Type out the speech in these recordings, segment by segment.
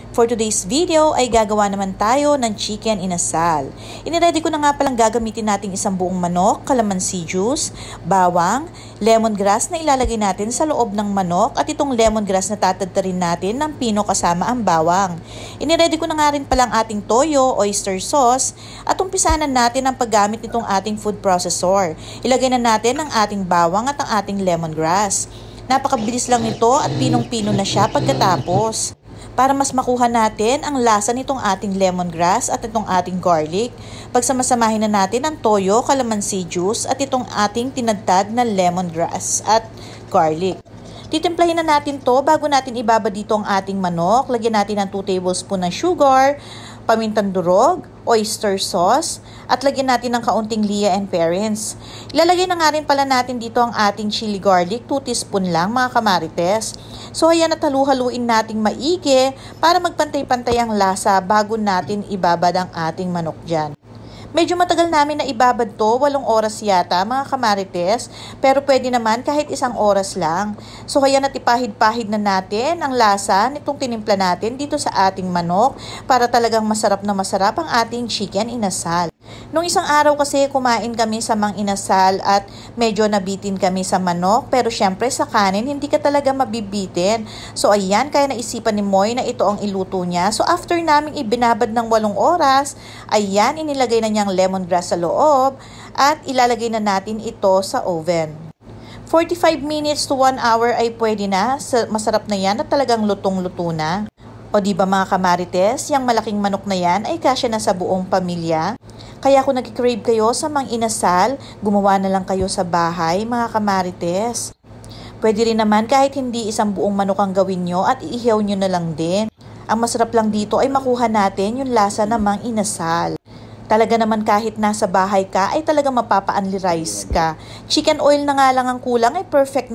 For today's video ay gagawa naman tayo ng chicken inasal. Iniready ko na nga palang gagamitin natin isang buong manok, calamansi juice, bawang, lemongrass na ilalagay natin sa loob ng manok at itong lemongrass na tatadtarin natin ng pino kasama ang bawang. Iniready ko na nga rin palang ating toyo, oyster sauce at umpisanan natin ang paggamit nitong ating food processor. Ilagay na natin ang ating bawang at ang ating lemongrass. Napakabilis lang nito at pinong-pino na siya pagkatapos. Para mas makuha natin ang lasa nitong ating lemongrass at itong ating garlic, pagsamasamahin na natin ang toyo, calamansi juice at itong ating tinadtad na lemongrass at garlic. Titimplahin na natin to bago natin ibaba dito ang ating manok. Lagyan natin ng 2 tablespoon ng sugar, pamintang durog, oyster sauce, at lagyan natin ng kaunting Lea and Parents. Ilalagay na nga rin pala natin dito ang ating chili garlic, 2 teaspoon lang mga kamarites. So ayan, at halu-haluin nating maigi para magpantay-pantay ang lasa bago natin ibabad ang ating manok dyan. Medyo matagal namin na ibabad to, 8 oras yata mga kamarites, pero pwede naman kahit 1 oras lang. So ayan, at ipahid-pahid na natin ang lasa nitong tinimpla natin dito sa ating manok para talagang masarap na masarap ang ating chicken inasal. Nung isang araw kasi kumain kami sa Mang Inasal at medyo nabitin kami sa manok, pero syempre sa kanin hindi ka talaga mabibitin. So ayan, kaya naisipan ni Moy na ito ang iluto niya. So after naming ibinabad ng 8 oras, ayan, inilagay na niyang lemongrass sa loob at ilalagay na natin ito sa oven. 45 minutes to 1 hour ay pwede na. Masarap na yan at talagang lutong-luto na. O diba mga kamarites, yung malaking manok na yan ay kasya na sa buong pamilya. Kaya kung nag-crave kayo sa Mang Inasal, gumawa na lang kayo sa bahay mga kamarites. Pwede rin naman kahit hindi isang buong manok ang gawin nyo at iihaw nyo na lang din. Ang masarap lang dito ay makuha natin yung lasa ng Mang Inasal. Talaga naman kahit nasa bahay ka ay talaga mapapa-unli-rice ka. Chicken oil na nga lang ang kulang ay perfect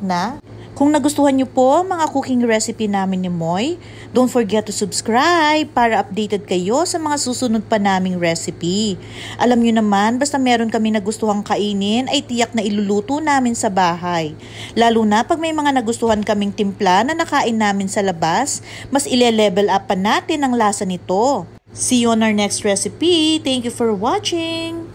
na. Kung nagustuhan nyo po mga cooking recipe namin ni Moy, don't forget to subscribe para updated kayo sa mga susunod pa naming recipe. Alam nyo naman, basta meron kami nagustuhang kainin ay tiyak na iluluto namin sa bahay. Lalo na pag may mga nagustuhan kaming timpla na nakain namin sa labas, mas ile-level up pa natin ang lasa nito. See you on our next recipe. Thank you for watching!